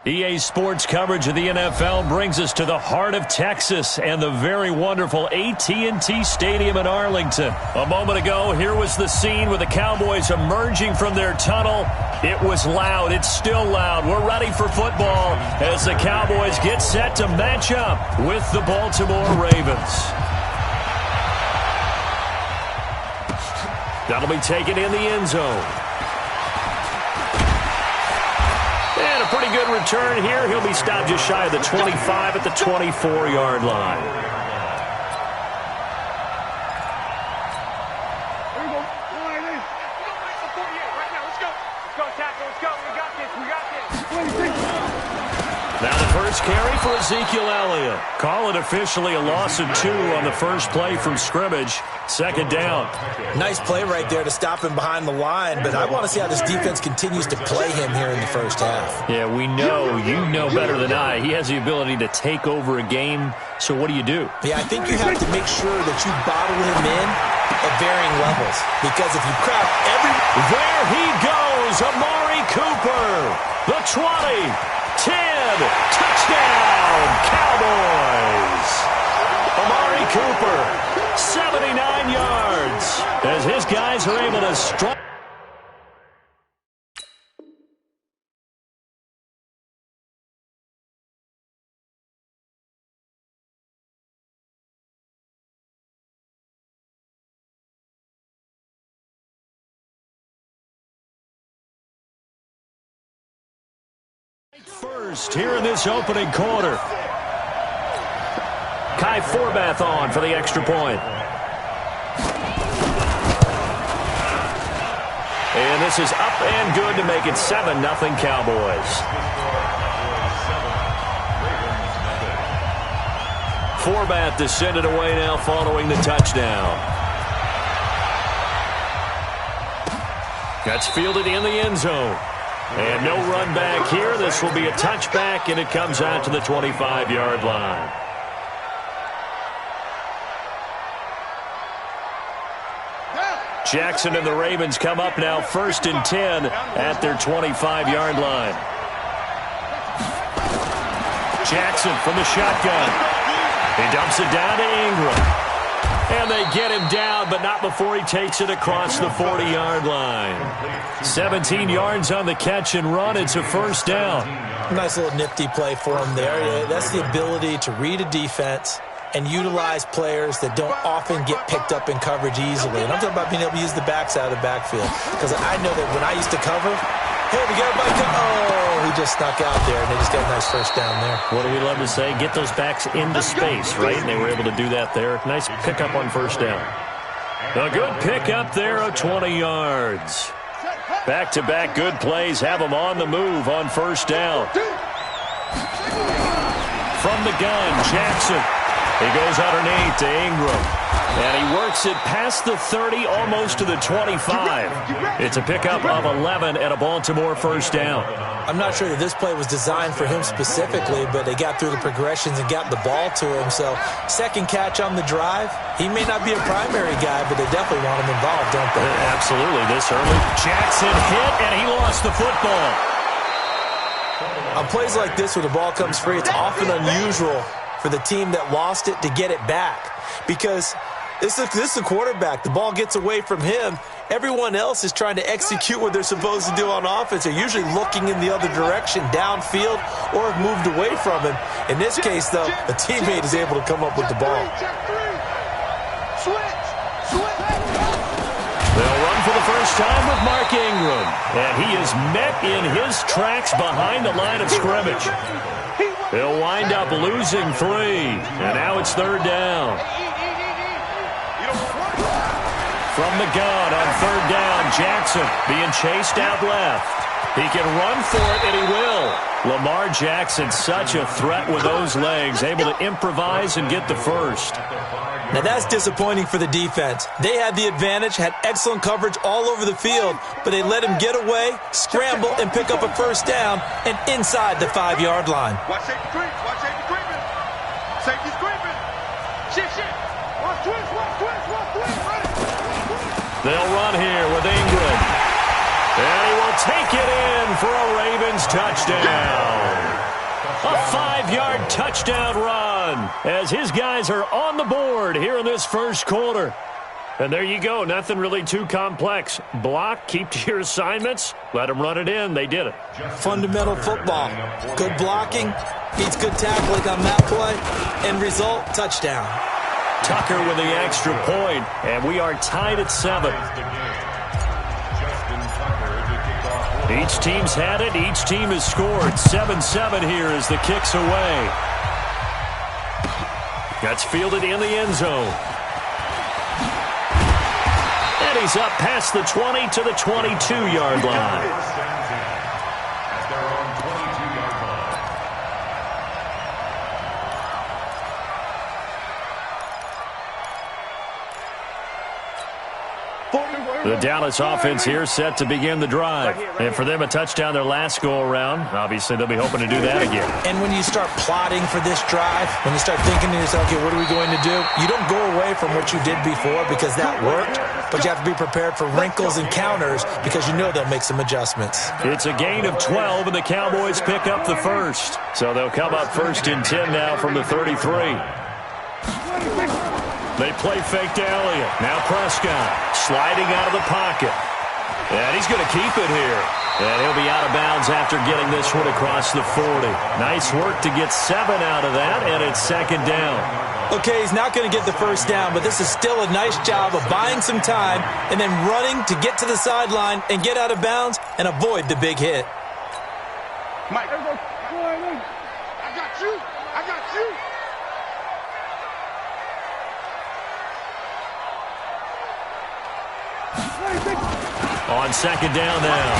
EA Sports coverage of the NFL brings us to the heart of Texas and the very wonderful AT&T Stadium in Arlington. A moment ago, here was the scene with the Cowboys emerging from their tunnel. It was loud. It's still loud. We're ready for football as the Cowboys get set to match up with the Baltimore Ravens. That'll be taken in the end zone. And a pretty good return here. He'll be stopped just shy of the 25 at the 24-yard line. Here we go. Let's go, right now. Let's go. Let's go, tackle. Let's go. We got this. We got this. Now the first carry for Ezekiel Elliott. Call it officially a loss of 2 on the first play from scrimmage. Second down. Nice play right there to stop him behind the line, but I want to see how this defense continues to play him here in the first half. Yeah, we know, you know better than I. He has the ability to take over a game, so what do you do? Yeah, I think you have to make sure that you bottle him in at varying levels, because if you crowd every... There he goes, Amari Cooper. The 20, 10, touchdown, Cowboys. Amari Cooper, 79 yards, as his guys are able to strike. First, here in this opening quarter. Kai Forbath on for the extra point. And this is up and good to make it 7-0 Cowboys. Forbath to send it away now following the touchdown. That's fielded in the end zone. And no run back here. This will be a touchback, and it comes out to the 25-yard line. Jackson and the Ravens come up now 1st and 10 at their 25-yard line. Jackson from the shotgun. He dumps it down to Ingram. And they get him down, but not before he takes it across the 40-yard line. 17 yards on the catch and run. It's a first down. Nice little nifty play for him there. That's the ability to read a defense and utilize players that don't often get picked up in coverage easily. And I'm talking about being able to use the backs out of the backfield. Because I know that when I used to cover, hey, we got a bike. Oh, he just snuck out there, and they just got a nice first down there. What do we love to say? Get those backs into space, right? And they were able to do that there. Nice pickup on first down. A good pickup there of 20 yards. Back-to-back good plays have them on the move on first down. From the gun, Jackson. He goes underneath to Ingram. And he works it past the 30, almost to the 25. It's a pickup of 11 and a Baltimore first down. I'm not sure that this play was designed for him specifically, but they got through the progressions and got the ball to him. So, second catch on the drive. He may not be a primary guy, but they definitely want him involved, don't they? Absolutely. This early. Jackson hit, and he lost the football. On plays like this where the ball comes free, it's often unusual for the team that lost it to get it back, because this is the quarterback. The ball gets away from him. Everyone else is trying to execute what they're supposed to do on offense. They're usually looking in the other direction, downfield, or have moved away from him. In this case, though, a teammate is able to come up with the ball. They'll run for the first time with Mark Ingram, and he is met in his tracks behind the line of scrimmage. He'll wind up losing 3, and now it's third down. From the gun on third down, Jackson being chased out left. He can run for it, and he will. Lamar Jackson, such a threat with those legs, able to improvise and get the first. Now that's disappointing for the defense. They had the advantage, had excellent coverage all over the field, but they let him get away, scramble, and pick up a first down, and inside the 5-yard line. Watch safety creep. Watch safety creeping. Safety's creeping. Shit. Watch twist. They'll run here with Ingram. And he won't take it in for a Ravens touchdown. A 5-yard touchdown run as his guys are on the board here in this first quarter. And there you go. Nothing really too complex. Block, keep to your assignments, let them run it in. They did it. Fundamental football. Good blocking, beats good tackling on that play. End result, touchdown. Tucker with the extra point, and we are tied at 7. Each team's had it. Each team has scored. 7-7 here as the kick's away. That's fielded in the end zone. And he's up past the 20 to the 22-yard line. The Dallas offense here set to begin the drive. And for them, a touchdown their last go-around. Obviously, they'll be hoping to do that again. And when you start plotting for this drive, when you start thinking to yourself, okay, what are we going to do? You don't go away from what you did before because that worked, but you have to be prepared for wrinkles and counters because you know they'll make some adjustments. It's a gain of 12, and the Cowboys pick up the first. So they'll come up 1st and 10 now from the 33. They play fake to Elliott. Now Prescott sliding out of the pocket. And he's going to keep it here. And he'll be out of bounds after getting this one across the 40. Nice work to get 7 out of that, and it's 2nd down. Okay, he's not going to get the first down, but this is still a nice job of buying some time and then running to get to the sideline and get out of bounds and avoid the big hit. Mike, I got you. I got you. On 2nd down now,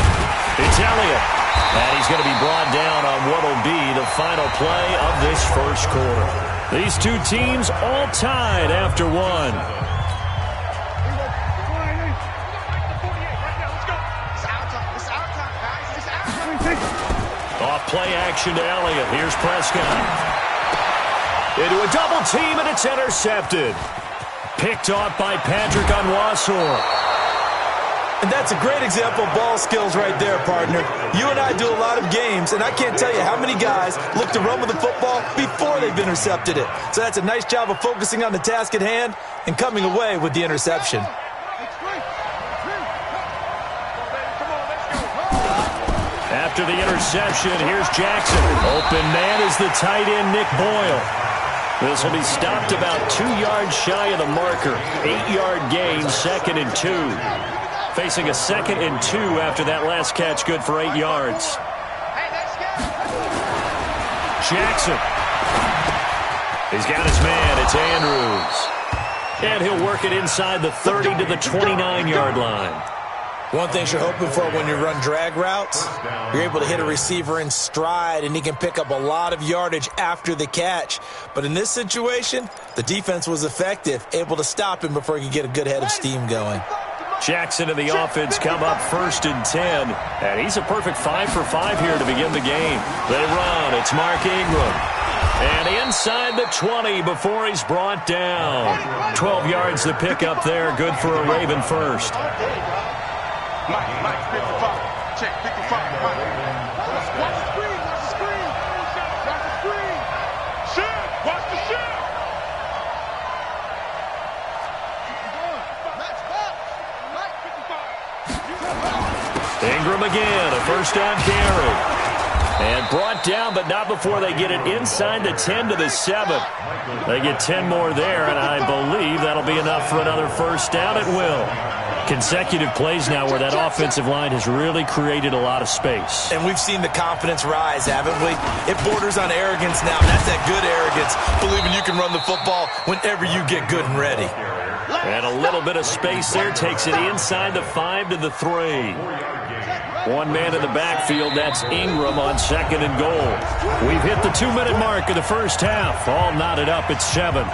it's Elliott. And he's going to be brought down on what will be the final play of this first quarter. These two teams all tied after 1. Off play action to Elliott. Here's Prescott. Into a double team, and it's intercepted. Picked off by Patrick Onwuasor. And that's a great example of ball skills right there, partner. You and I do a lot of games, and I can't tell you how many guys look to run with the football before they've intercepted it. So that's a nice job of focusing on the task at hand and coming away with the interception. After the interception, here's Jackson. Open man is the tight end, Nick Boyle. This will be stopped about 2 yards shy of the marker. 8-yard gain, 2nd and 2. Facing a 2nd and 2 after that last catch, good for 8 yards. Jackson. He's got his man. It's Andrews. And he'll work it inside the 30 to the 29-yard line. One thing you're hoping for when you run drag routes, you're able to hit a receiver in stride, and he can pick up a lot of yardage after the catch. But in this situation, the defense was effective, able to stop him before he could get a good head of steam going. Jackson and the offense come up 1st and 10. And he's a perfect 5 for 5 here to begin the game. They run. It's Mark Ingram. And inside the 20 before he's brought down. 12 yards to pick up there. Good for a Raven first. Mike, 55. Check, 55. Mike. Watch the screen. Watch the screen. Watch the screen. Shift. Watch the shift. Ingram again, a 1st down carry. And brought down, but not before they get it inside the 10 to the 7. They get 10 more there, and I believe that'll be enough for another 1st down. It will. Consecutive plays now where that offensive line has really created a lot of space. And we've seen the confidence rise, haven't we? It borders on arrogance now. That's that good arrogance, believing you can run the football whenever you get good and ready. And a little bit of space there takes it inside the 5 to the 3. One man in the backfield, that's Ingram on 2nd and goal. We've hit the 2-minute mark of the first half. All knotted up at 7.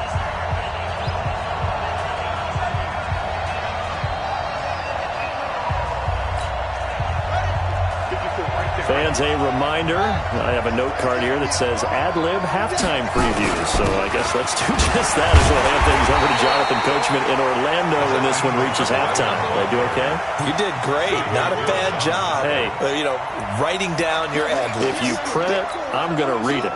Fans, a reminder, I have a note card here that says ad-lib halftime previews. So I guess let's do just that as we'll hand things over to Jonathan Coachman in Orlando when this one reaches halftime. Did I do okay? You did great. Not a bad job. Hey. Writing down your ad-lib. If you print it, I'm going to read it.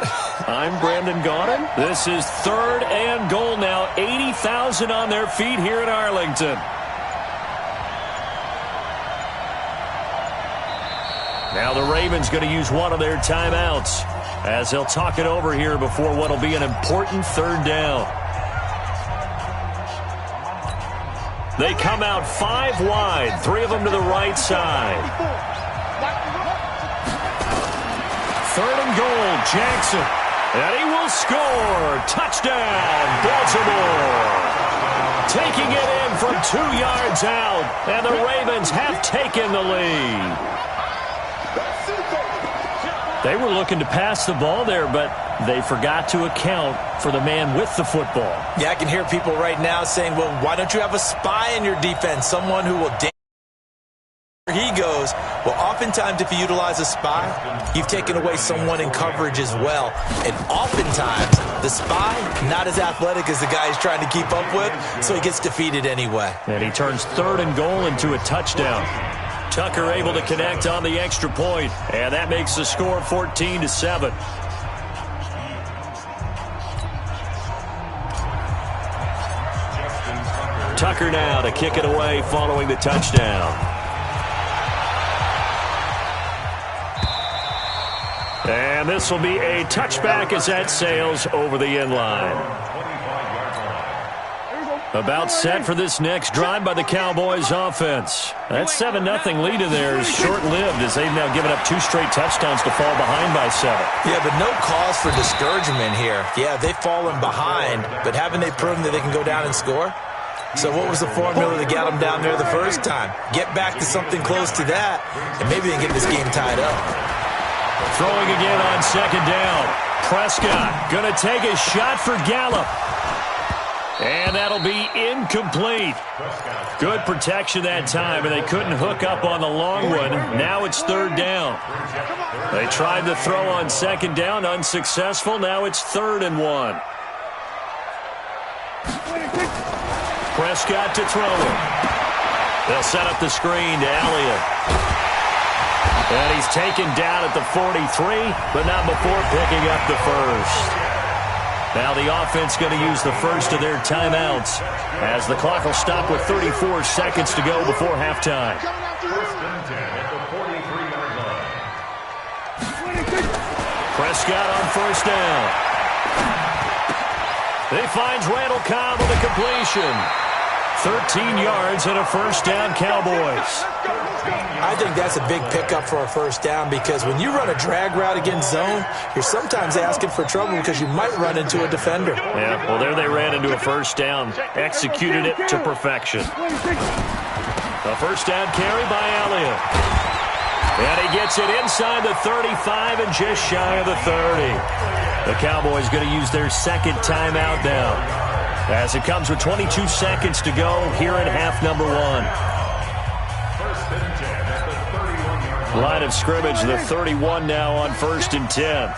I'm Brandon Gaudin. This is 3rd and goal now. 80,000 on their feet here in Arlington. Now the Ravens going to use one of their timeouts as they'll talk it over here before what will be an important 3rd down. They come out 5 wide, 3 of them to the right side. 3rd and goal, Jackson. And he will score. Touchdown, Baltimore. Taking it in from 2 yards out, and the Ravens have taken the lead. They were looking to pass the ball there, but they forgot to account for the man with the football. Yeah, I can hear people right now saying, well, why don't you have a spy in your defense, someone who will where he goes? Well, oftentimes if you utilize a spy, you've taken away someone in coverage as well. And oftentimes, the spy, not as athletic as the guy he's trying to keep up with, so he gets defeated anyway. And he turns 3rd and goal into a touchdown. Tucker able to connect on the extra point, and that makes the score 14-7. Tucker now to kick it away following the touchdown. And this will be a touchback as that sails over the end line. About set for this next drive by the Cowboys offense. That 7-0 lead in there is short-lived as they've now given up 2 straight touchdowns to fall behind by 7. Yeah, but no cause for discouragement here. Yeah, they've fallen behind, but haven't they proven that they can go down and score? So what was the formula that got them down there the first time? Get back to something close to that, and maybe they can get this game tied up. Throwing again on 2nd down. Prescott going to take a shot for Gallup. And that'll be incomplete. Good protection that time, and they couldn't hook up on the long one. Now it's 3rd down. They tried to throw on 2nd down, unsuccessful. Now it's 3rd and 1. Prescott to throw it. They'll set up the screen to Elliott. And he's taken down at the 43, but not before picking up the first. Now the offense going to use the first of their timeouts as the clock will stop with 34 seconds to go before halftime. Prescott on 1st down. He finds Randall Cobb with a completion. 13 yards and a 1st down, Cowboys. I think that's a big pickup for a 1st down because when you run a drag route against zone, you're sometimes asking for trouble because you might run into a defender. Yeah, well, there they ran into a 1st down. Executed it to perfection. A 1st down carry by Elliott. And he gets it inside the 35 and just shy of the 30. The Cowboys going to use their 2nd timeout now, as it comes with 22 seconds to go here in half number 1. Line of scrimmage, the 31 now on 1st and 10.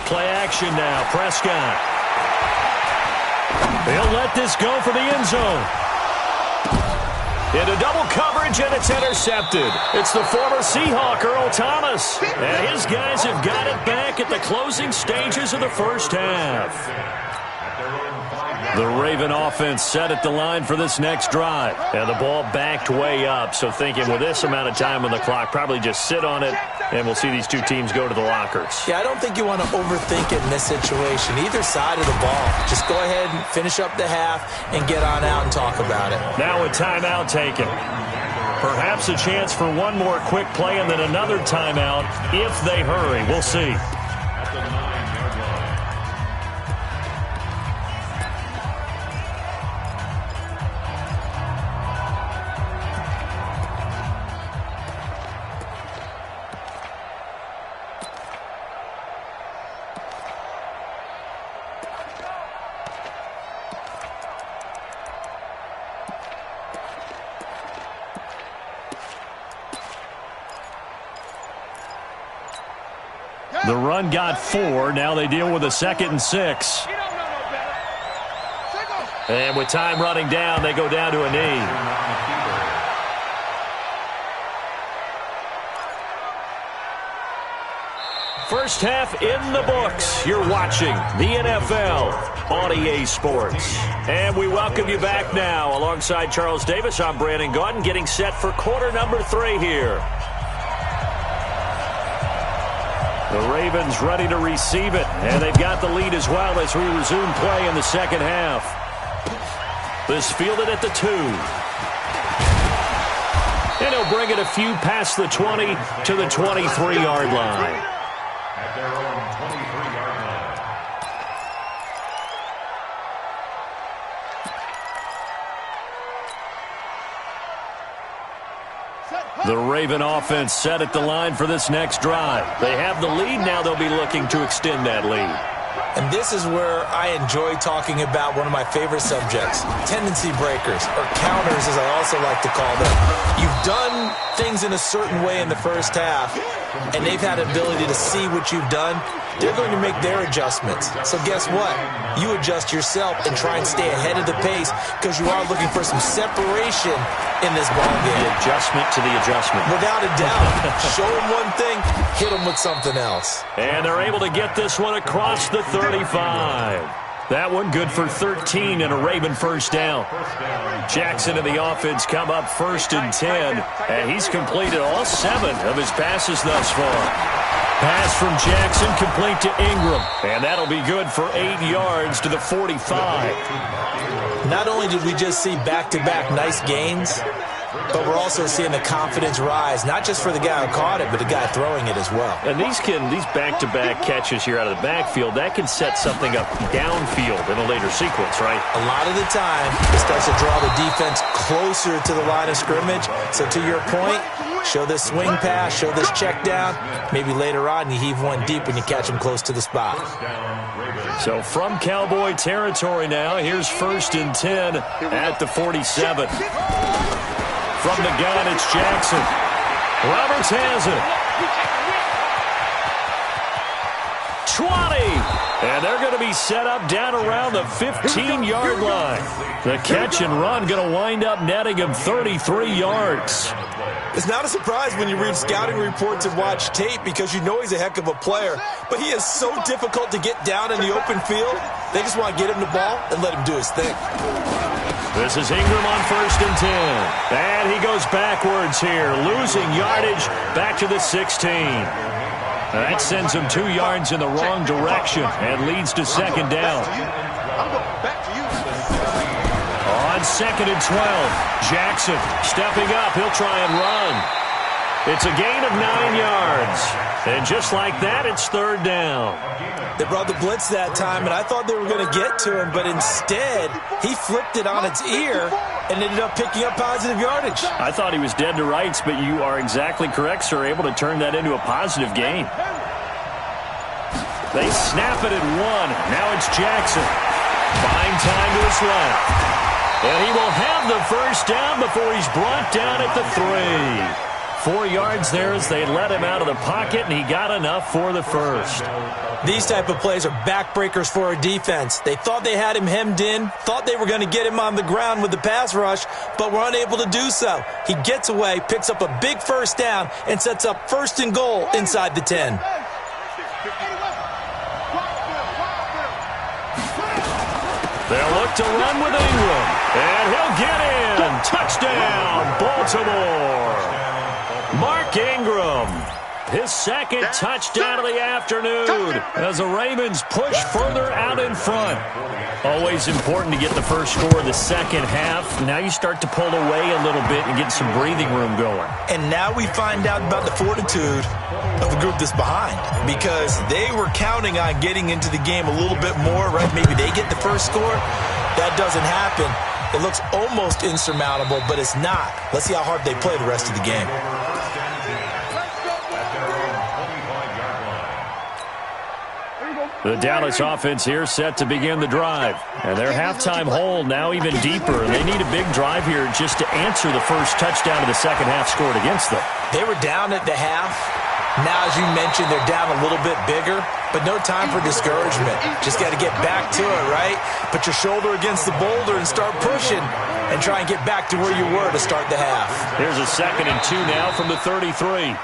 Play action now, Prescott. He'll let this go for the end zone. Into double coverage, and it's intercepted. It's the former Seahawk, Earl Thomas. And his guys have got it back at the closing stages of the 1st half. The Raven offense set at the line for this next drive. And the ball backed way up, so thinking with this amount of time on the clock, probably just sit on it, and we'll see these two teams go to the lockers. Yeah, I don't think you want to overthink it in this situation. Either side of the ball. Just go ahead and finish up the half and get on out and talk about it. Now a timeout taken. Perhaps a chance for one more quick play and then another timeout if they hurry. We'll see. The run got 4. Now they deal with a 2nd and 6. And with time running down, they go down to a knee. First half in the books. You're watching the NFL on EA Sports. And we welcome you back now. Alongside Charles Davis, I'm Brandon Gaudin, getting set for quarter number 3 here. The Ravens ready to receive it, and they've got the lead as well as we resume play in the second half. This fielded at the 2. And he'll bring it a few past the 20 to the 23-yard line. At their own 23-yard line. The Raven offense set at the line for this next drive. They have the lead. Now they'll be looking to extend that lead. And this is where I enjoy talking about one of my favorite subjects, tendency breakers, or counters as I also like to call them. You've done things in a certain way in the first half, and they've had an ability to see what you've done. They're going to make their adjustments. So guess what? You adjust yourself and try and stay ahead of the pace because you are looking for some separation in this ball game. The adjustment to the adjustment. Without a doubt. Show them one thing, hit them with something else. And they're able to get this one across the 35. That one good for 13 and a Raven first down. Jackson and the offense come up 1st and 10, and he's completed all 7 of his passes thus far. Pass from Jackson complete to Ingram, and that'll be good for 8 yards to the 45. Not only did we just see back-to-back nice gains, but we're also seeing the confidence rise, not just for the guy who caught it, but the guy throwing it as well. And these back-to-back catches here out of the backfield, that can set something up downfield in a later sequence, right? A lot of the time, it starts to draw the defense closer to the line of scrimmage. So to your point, show this swing pass, show this check down. Maybe later on you heave one deep when you catch him close to the spot. So from Cowboy territory now, here's 1st and 10 at the 47. From the gun, it's Jackson. Roberts has it. 20. And they're going to be set up down around the 15-yard line. The catch and run going to wind up netting him 33 yards. It's not a surprise when you read scouting reports and watch tape because you know he's a heck of a player. But he is so difficult to get down in the open field. They just want to get him the ball and let him do his thing. This is Ingram on 1st and 10. And he goes backwards here, losing yardage back to the 16. That sends him 2 yards in the wrong direction and leads to 2nd down. On 2nd and 12, Jackson stepping up. He'll try and run. It's a gain of 9 yards. And just like that, it's 3rd down. They brought the blitz that time, and I thought they were going to get to him, but instead, he flipped it on its ear and ended up picking up positive yardage. I thought he was dead to rights, but you are exactly correct, sir, able to turn that into a positive gain. They snap it at 1. Now it's Jackson. Buying time to his left. And he will have the first down before he's brought down at the 3. 4 yards there as they let him out of the pocket, and he got enough for the first. These type of plays are backbreakers for a defense. They thought they had him hemmed in, thought they were going to get him on the ground with the pass rush, but were unable to do so. He gets away, picks up a big first down, and sets up 1st and goal inside the 10. They'll look to run with Ingram, and he'll get in. Touchdown, Baltimore. Mark Ingram, his 2nd touchdown of the afternoon as the Ravens push further out in front. Always important to get the first score of the second half. Now you start to pull away a little bit and get some breathing room going. And now we find out about the fortitude of the group that's behind, because they were counting on getting into the game a little bit more, right? Maybe they get the first score. That doesn't happen. It looks almost insurmountable, but it's not. Let's see how hard they play the rest of the game. The Dallas offense here set to begin the drive. And their halftime hole now even deeper. And they need a big drive here just to answer the first touchdown of the second half scored against them. They were down at the half, Now, as you mentioned, they're down a little bit bigger, but no time for discouragement. Just got to get back to it, right? Put your shoulder against the boulder and start pushing and try and get back to where you were to start the half. Here's a 2nd and 2 now from the 33.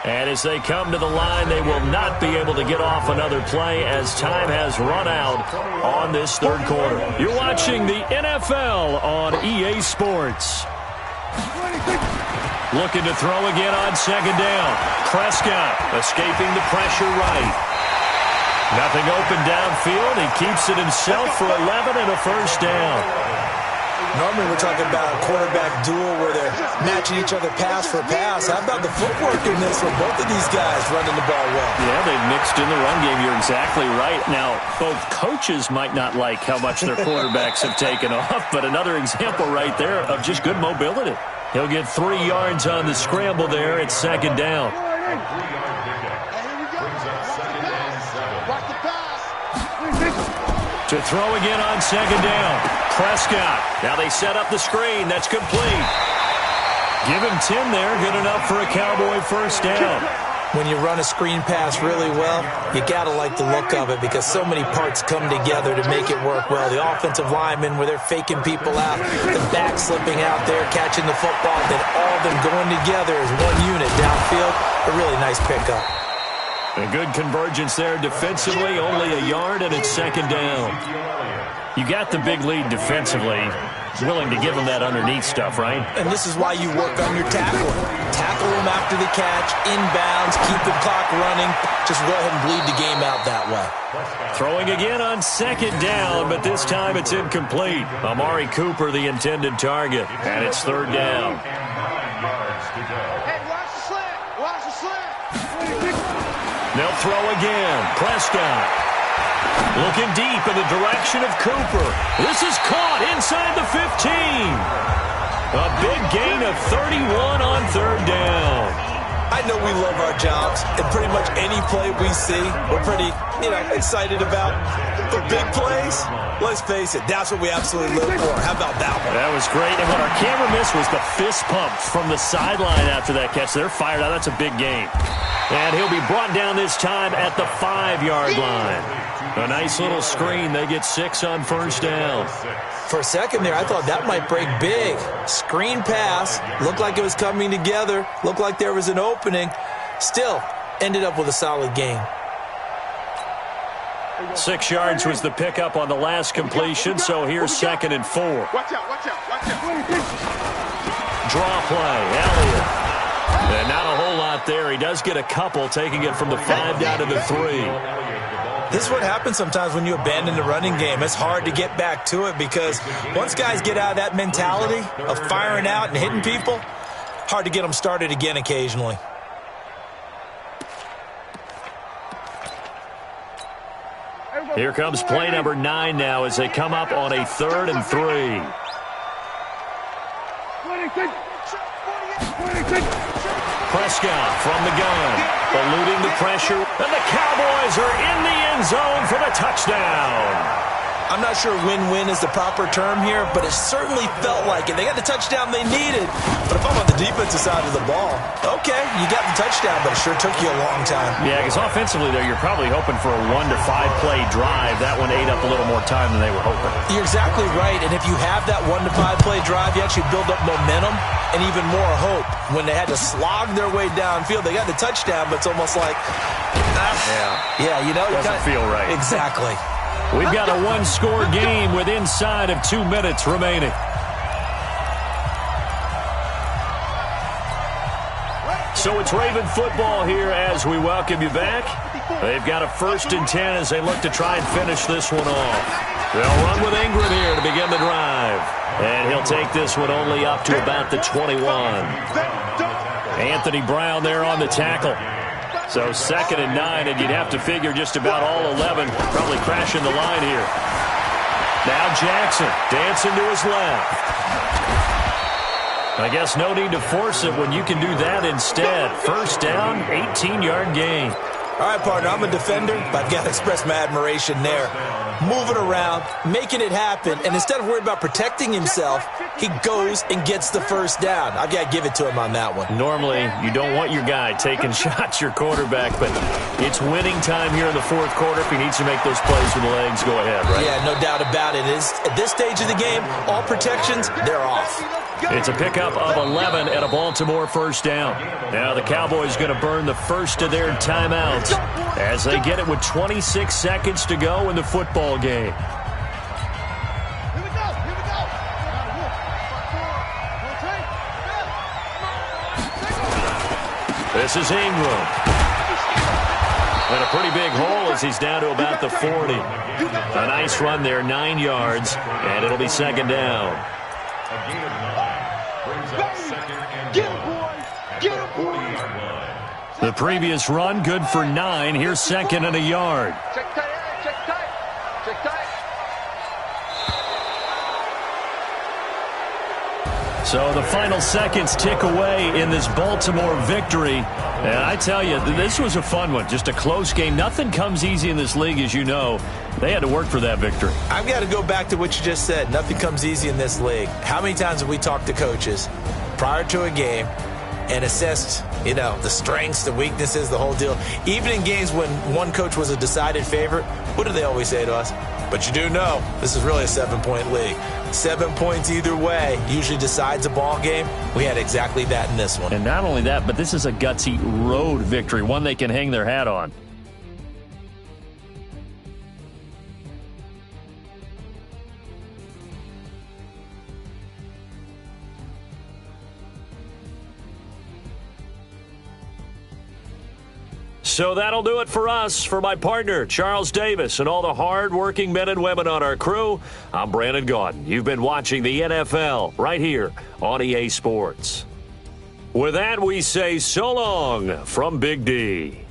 And as they come to the line, they will not be able to get off another play as time has run out on this third quarter. You're watching the NFL on EA Sports. Looking to throw again on 2nd down. Prescott escaping the pressure right. Nothing open downfield. He keeps it himself for 11 and a first down. Normally we're talking about a quarterback duel where they're matching each other pass for pass. How about the footwork in this with both of these guys running the ball well? Yeah, they've mixed in the run game. You're exactly right. Now, both coaches might not like how much their quarterbacks have taken off, but another example right there of just good mobility. He'll get 3 yards on the scramble there at 2nd down. To throw again on 2nd down. Prescott. Now they set up the screen. That's complete. Give him 10 there. Good enough for a Cowboy first down. When you run a screen pass really well, you got to like the look of it because so many parts come together to make it work well. The offensive linemen, where they're faking people out, the back slipping out there, catching the football, then all of them going together as one unit downfield. A really nice pickup. A good convergence there defensively, only a yard, and it's 2nd down. You got the big lead defensively. Willing to give them that underneath stuff, right? And this is why you work on your tackling. Tackle them after the catch, inbounds, keep the clock running. Just go ahead and bleed the game out that way. Throwing again on 2nd down, but this time it's incomplete. Amari Cooper, the intended target, and it's 3rd down. Hey, watch the slant. Watch the slant. They'll throw again. Prescott. Looking deep in the direction of Cooper. This is caught inside the 15. A big gain of 31 on 3rd down. I know we love our jobs, and pretty much any play we see, we're pretty, excited about. But big plays, let's face it, that's what we absolutely live for. How about that one? That was great. And what our camera missed was the fist pump from the sideline after that catch. They're fired out. That's a big gain. And he'll be brought down this time at the 5-yard line. A nice little screen. They get 6 on first down. For a second there, I thought that might break big. Screen pass. Looked like it was coming together. Looked like there was an opening. Still, ended up with a solid gain. 6 yards was the pickup on the last completion, so here's 2nd and 4. Watch out, watch out, watch out. Draw play, Elliott. And not a whole lot there. He does get a couple, taking it from the 5 down to the 3. This is what happens sometimes when you abandon the running game. It's hard to get back to it because once guys get out of that mentality of firing out and hitting people, hard to get them started again occasionally. Here comes play number 9 now as they come up on a 3rd and 3. Prescott from the gun, eluding the pressure, and the Cowboys are in the end zone for the touchdown. I'm not sure win-win is the proper term here, but it certainly felt like it. They got the touchdown they needed, but if I'm on the defensive side of the ball, okay, you got the touchdown, but it sure took you a long time. Yeah, because offensively, though, you're probably hoping for a 1 to 5 play drive. That one ate up a little more time than they were hoping. You're exactly right, and if you have that 1 to 5 play drive, you actually build up momentum and even more hope. When they had to slog their way downfield, they got the touchdown, but it's almost like, Doesn't feel right. Exactly. We've got a 1-score game with inside of 2 minutes remaining. So it's Raven football here as we welcome you back. They've got a 1st and 10 as they look to try and finish this one off. They'll run with Ingram here to begin the drive. And he'll take this one only up to about the 21. Anthony Brown there on the tackle. So 2nd and 9, and you'd have to figure just about all 11 probably crashing the line here. Now Jackson dancing to his left. I guess no need to force it when you can do that instead. First down, 18-yard gain. All right, partner, I'm a defender, but I've got to express my admiration there. Moving around, making it happen, and instead of worrying about protecting himself, he goes and gets the first down. I've got to give it to him on that one. Normally, you don't want your guy taking shots, your quarterback, but it's winning time here in the fourth quarter. If he needs to make those plays with the legs, go ahead, right? Yeah, no doubt about it. At this stage of the game, all protections, they're off. It's a pickup of 11 and a Baltimore first down. Now the Cowboys going to burn the first of their timeouts as they get it with 26 seconds to go in the football game. This is Ingram. And a pretty big hole as he's down to about the 40. A nice run there, 9 yards, and it'll be second down. A gain of 9 brings up second and 1 at the 40-yard line. The previous run, good for 9. Here's second and a yard. Check tight, check tight, check tight. So the final seconds tick away in this Baltimore victory. And I tell you, this was a fun one. Just a close game. Nothing comes easy in this league, as you know. They had to work for that victory. I've got to go back to what you just said. Nothing comes easy in this league. How many times have we talked to coaches prior to a game and assessed, the strengths, the weaknesses, the whole deal? Even in games when one coach was a decided favorite, what do they always say to us? But you do know this is really a 7-point league. 7 points either way usually decides a ball game. We had exactly that in this one. And not only that, but this is a gutsy road victory, one they can hang their hat on. So that'll do it for us. For my partner, Charles Davis, and all the hard-working men and women on our crew, I'm Brandon Gaudin. You've been watching the NFL right here on EA Sports. With that, we say so long from Big D.